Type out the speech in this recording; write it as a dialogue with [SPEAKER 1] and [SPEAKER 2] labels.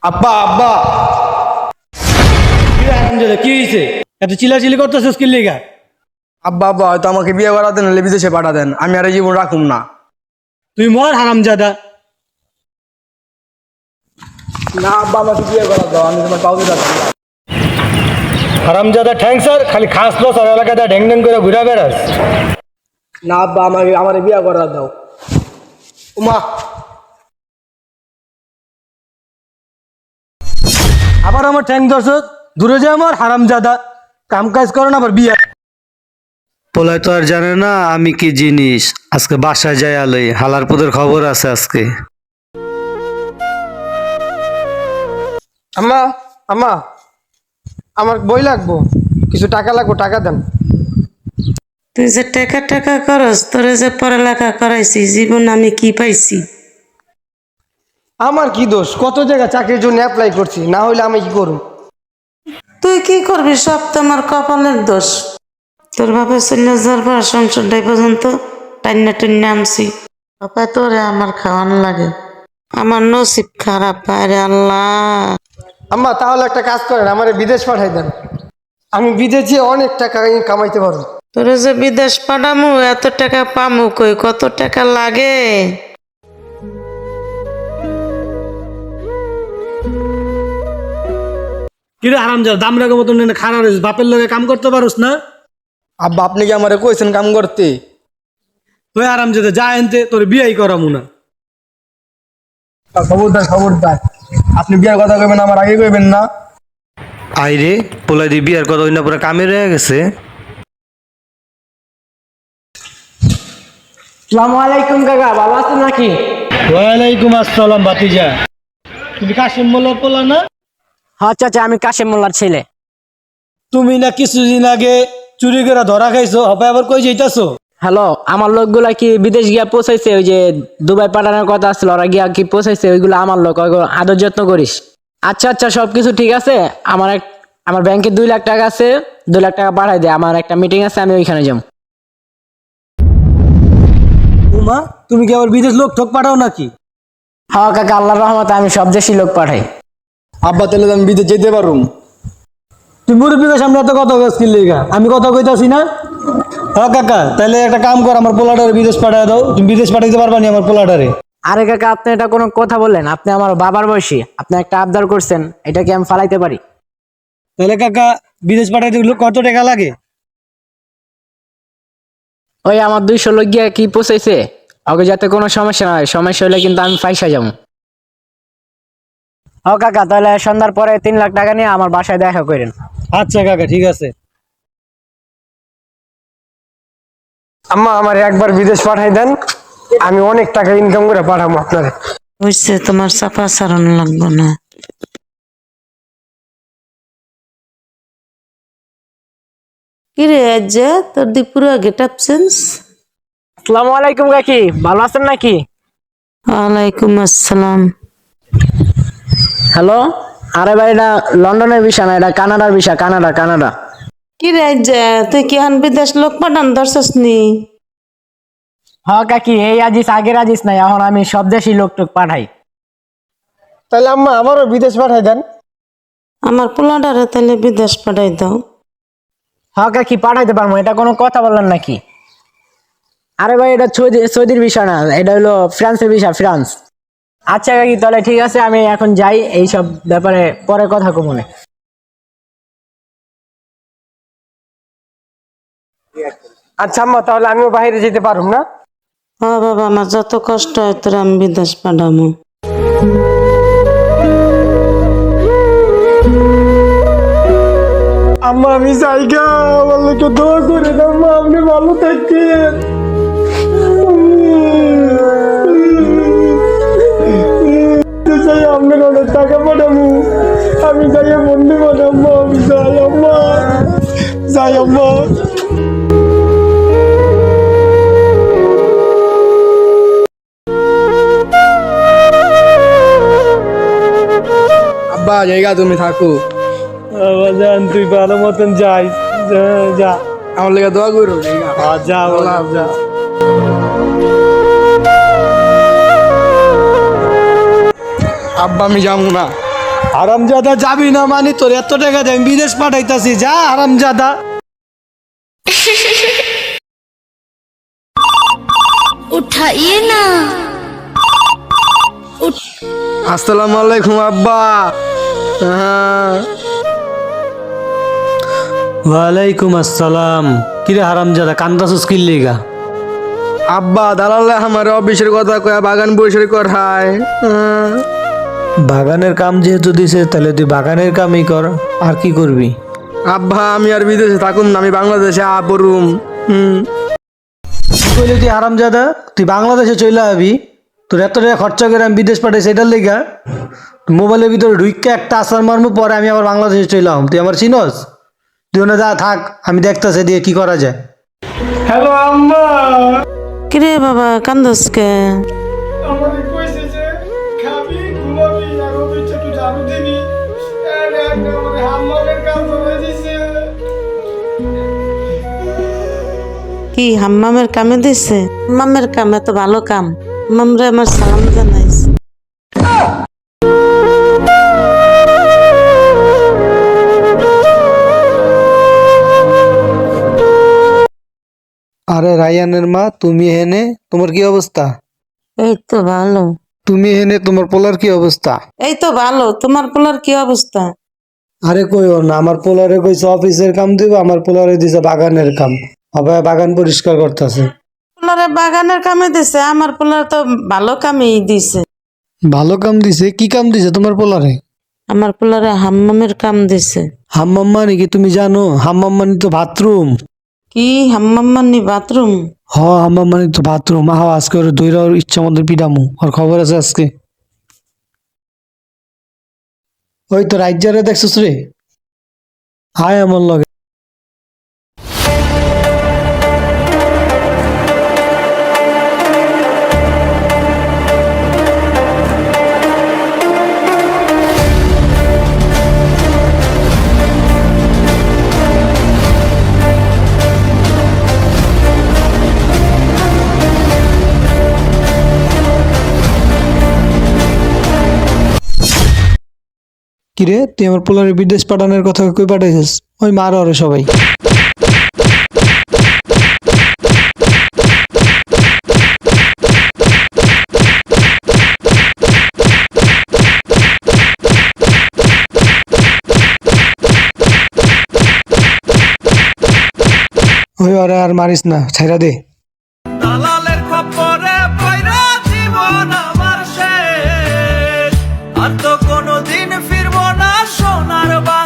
[SPEAKER 1] আব্বা আব্বা
[SPEAKER 2] কি হয়েছে? এত চিল্লাচিল্লি করতেছিস কি লিগা?
[SPEAKER 1] আব্বা আব্বা হয়তো আমাকে বিয়ে করাতেন হলে বিদেশে পাঠা দেন, আমি আর এই জীবন রাখুম না।
[SPEAKER 2] তুই মর হারামজাদা।
[SPEAKER 1] না আব্বা আমাকে বিয়ে করা দাও, আমি তোমার পাউতে যাচ্ছি।
[SPEAKER 2] হারামজাদা ঠ্যাংসার খালি খাস লস আর এলাকাতে ঢ্যাং ঢ্যাং করে ঘুরে বেড়াস।
[SPEAKER 1] না আব্বা আমাকে আমার বিয়ে করা দাও। উমা
[SPEAKER 2] আবার আমার ঠ্যাং ধরছ, দূরে যা আমার হারামজাদা। কাম কাজ করে না আবার বিয়া।
[SPEAKER 3] পোলায় তো আর জানে না আমি কি জিনিস। আজকে বাসায় যাই আলোই হালার পুদের খবর আছে আজকে।
[SPEAKER 1] আম্মা আম্মা আমার বই লাগবো, কিছু টাকা লাগবো, টাকা দেন।
[SPEAKER 4] তুই যে টাকা টাকা করস, তোরে যে পড়ালেখা করাইছি, জীবন আমি কি পাইছি?
[SPEAKER 1] আমার কি দোষ? কত জায়গায় চাকরির জন্য অ্যাপ্লাই করছি, না হইলে আমি কি করব?
[SPEAKER 4] তুই কি করবি? সব তো আমার কপালের দোষ। তোর বাবা চলে যাওয়ার পর সংসারটাই পর্যন্ত টান্না টান্না আনছি। বাবা তোরে আমার খাওয়ানো লাগে, আমার নসিব খারাপ বাইরে আল্লাহ।
[SPEAKER 1] আম্মা তাহলে একটা কাজ করেন, আমার বিদেশ পাঠাই দেন, আমি বিদেশে অনেক টাকা কামাইতে পারবো।
[SPEAKER 4] তোরে যে বিদেশ পাঠামু, এত টাকা পামু কই? কত টাকা লাগে?
[SPEAKER 2] কিরে হারামজাদা, দাম রাখার মতন খারাপ রয়েছিস, বাপের লগে কাম করতে পারোস না?
[SPEAKER 1] আব্বা আপনি কি আমারে কইছেন কাম করতে?
[SPEAKER 2] তুই হারামজাদা যা এনতে, তোর বিয়াই করামু না।
[SPEAKER 1] খবরদার খবরদার, আপনি বিয়ের কথা কইবেন আমার আগে কইবেন না।
[SPEAKER 3] আইরে পোলাই দিয়ে বিয়ার কথা না পুরো কামে রয়ে গেছে।
[SPEAKER 1] আসসালামু আলাইকুম কাকা, ভালো আছেন নাকি?
[SPEAKER 2] ওয়ালাইকুম আসসালাম ভাতিজা। তুমি কাশিম মোল্লার পোলা না?
[SPEAKER 5] হ্যাঁ চাচা, আমি কাশেম মোল্লার ছেলে।
[SPEAKER 2] তুমি না কিছুদিন আগে চুরি করে ধরা খাইছো, হবে আবার কই যাইতাছো?
[SPEAKER 5] হ্যালো, আমার লোকগুলা কি বিদেশ গিয়া পৌঁছাইছে? ওই যে দুবাই পাঠানোর কথা আসছিল, ওরা গিয়া কি পৌঁছাইছে? ওইগুলো আমার লোক, ওইগুলো আদর যত্ন করিস। আচ্ছা আচ্ছা, সবকিছু ঠিক আছে। আমার ব্যাংকে 2 লাখ টাকা আছে, 2 লাখ টাকা পাঠাই দে। আমার একটা মিটিং আছে, আমি ওইখানে যাবো।
[SPEAKER 2] উমা, তুমি কি আবার বিদেশ লোক ঠোক পাঠাও নাকি?
[SPEAKER 5] হ্যাঁ কাকা, আল্লাহর রহমতে আমি সব দেশি লোক পাঠাই।
[SPEAKER 1] আব্বা তাহলে তো আমি বিদেশ যেতে পারুম।
[SPEAKER 2] তুই মুরব্বীর সামনে এত কথা কইস কি লিগা? আমি কথা কইতাছি না? হ্যাঁ কাকা, তাহলে একটা কাম কর, আমার পোলাটারে বিদেশ পাঠায় দাও। তুমি বিদেশ পাঠাইতে পারবা নি আমার পোলাটারে?
[SPEAKER 5] আরে কাকা, আপনি এটা কোনো কথা বললেন? আপনি আমার বাবার বয়সী, আপনি একটা আবদার করছেন, এটা কি আমি ফালাইতে পারি?
[SPEAKER 2] তাহলে কাকা, বিদেশ পাঠাইতে কত টাকা লাগে?
[SPEAKER 5] ওই আমার 200 লোক গিয়া কি পৌঁছাইছে, ওকে যাতে কোনো সমস্যা না হয়। সমস্যা হলে কিন্তু আমি পয়সা যাবো। ও কাকা, তাহলে সন্ধ্যার পরে 3 লাখ টাকা নিয়ে আমার বাসায় দেখা করেন।
[SPEAKER 2] আচ্ছা কাকা, ঠিক আছে।
[SPEAKER 1] আম্মা আমার একবার বিদেশ পাঠাই দেন, আমি অনেক টাকা ইনকাম করে পাঠাবো আপনারে।
[SPEAKER 4] বুঝছে, তোমার চাপা সারণ লাগবে না। কিরে আজ্জা, তোর দি পুরো গেট আপ চেঞ্জ।
[SPEAKER 5] আসসালামু আলাইকুম কাকি, ভালো আছেন নাকি?
[SPEAKER 4] ওয়ালাইকুম আসসালাম।
[SPEAKER 5] হ্যালো, আরে ভাই, এটা লন্ডনের ভিসা না, এটা কানাডার ভিসা। Canada Canada.
[SPEAKER 4] কিরে আজ্জা, তুই কি এখন বিদেশ লোক পাঠান ধরছস নি?
[SPEAKER 5] হ্যাঁ কাকি, এই আজিস আগের আজিস নাই, এখন আমি সব দেশি লোক টোক পাঠাই।
[SPEAKER 1] তাহলে আম্মা আমারও বিদেশ পাঠাই দেন।
[SPEAKER 4] আমার পোলাডারে তাহলে বিদেশ পাঠাই দাও।
[SPEAKER 5] হ্যাঁ কাকি, পাঠাইতে পারবো, এটা কোনো কথা বললেন নাকি? আরে ভাই, এটা সৌদির ভিসা না, এটা হলো ফ্রান্সের ভিসা, ফ্রান্স। আচ্ছা কাকি, তাহলে ঠিক আছে, আমি এখন যাই, এইসব ব্যাপারে পরে কথা কমনে।
[SPEAKER 1] আচ্ছা আম্মা, তাহলে আমিও বাইরে যেতে পারুম না?
[SPEAKER 4] হ্যাঁ বাবা, আমার যত কষ্ট হয় তোর আমি বিদেশ পাঠাবো।
[SPEAKER 1] আম্মা আমি জায়গা, আমার লোকে দোয়া করে দাও, আম্মা আপনি ভালো থাকেন। চাই আপনার অনেক টাকা পাঠাবো, আমি যাই বন্ধু পাঠাবো, আমি যাই আম্মা, যাই আম্মা। আব্বা জায়গা তুমি থাকো,
[SPEAKER 2] জান, তুই ভালো মতন যাই, যা।
[SPEAKER 1] আমার লেগে দোয়া করো জায়গা।
[SPEAKER 2] যা বললাম, যা।
[SPEAKER 1] আব্বা আমি যাবো না,
[SPEAKER 2] হারামজাদা যাবি না মানে তোর এত টাকা দিয়ে আমি বিদেশ পাঠাইতাছি, যা হারামজাদা।
[SPEAKER 6] उठाइए ना।
[SPEAKER 1] আসসালামু আলাইকুম আব্বা। হ্যাঁ,
[SPEAKER 2] ওয়ালাইকুম আসসালাম। কিরে হারামজাদা কান্দাছস কি লিগা?
[SPEAKER 1] আব্বা দালালে আমার অফিসের কথা কয়া বাগান বসে করায়।
[SPEAKER 2] বাগানের কাম যেহেতু দিছে তাহলে তুই বাগানের কামই কর, আর কি করবি?
[SPEAKER 1] আব্বা আমি আর বিদেশে থাকুম না, আমি বাংলাদেশে পড়ুম।
[SPEAKER 2] কি কইলি তুই হারামজাদা? তুই বাংলাদেশে চলে যাবি? তোর এত টাকা খরচা করে আমি বিদেশ পাঠাই সেটার লিগা? মোবাইলের ভিতরে ঢুইকা একটা আসার মারমু, পরে আমি আবার বাংলাদেশে চলে আম। তুই আমার চিনস? তুই ওনে যা থাক, আমি দেখতেছি দিয়ে কি করা যায়। হ্যালো আম্মা,
[SPEAKER 4] কিরে বাবা কান্দস কে?
[SPEAKER 1] আমাদের কইছে যে খাবি ঘুমাবি আর অফিসে একটু ঝাড়ু দিবি, আমাদের হাম্মামের কাজ হয়ে দিছে।
[SPEAKER 4] কি হাম্মামের কামে দিছে? হাম্মামের কামে তো ভালো কাম। হাম্মামরে আমার সালাম জানাইস।
[SPEAKER 2] আরে রায়ানের মা, তুমি হেনে, তোমার কি অবস্থা?
[SPEAKER 4] এই তো ভালো।
[SPEAKER 2] তুমি হেনে, তোমার পোলার কি অবস্থা?
[SPEAKER 4] এই তো ভালো। তোমার পোলার কি অবস্থা?
[SPEAKER 2] আরে কইও না, আমার পোলারে কইছে অফিসের কাম দিব, আমার পোলারে দিছে বাগানের কাম। আবার বাগান পরিষ্কার করতেছে।
[SPEAKER 4] পোলারে বাগানের কামে দিছে, আমার পোলার তো ভালো কামেই দিছে।
[SPEAKER 2] ভালো কাম দিছে? কি কাম দিছে তোমার পোলারে?
[SPEAKER 4] আমার পোলারে হাম্মামের কাম দিছে।
[SPEAKER 2] হাম্মাম মানে কি তুমি জানো? হাম্মাম মানে তো বাথরুম।
[SPEAKER 4] কি হাম্মাম মানে বাথরুম?
[SPEAKER 2] হাম্মাম মানে তো বাথরুম। আজকে ওর দইরা ওর ইচ্ছা মতো পিডামু, ওর খবর আছে আজকে। ওই তো রাজ্জারে দেখছিস রে, আয় আমার লগে। কিরে তুই আমার পোলারে বিদেশ পাঠানোর কথা কই পাঠাইছিস? ওই মার ওরে সবাই। ওই ওরে আর মারিস না, ছাইরা দে।
[SPEAKER 7] দালালের খপ্পরে পয়রা জীবন আমার শেষ, আর তো কোনোদিন ফিরবো না সোনার বাংলা।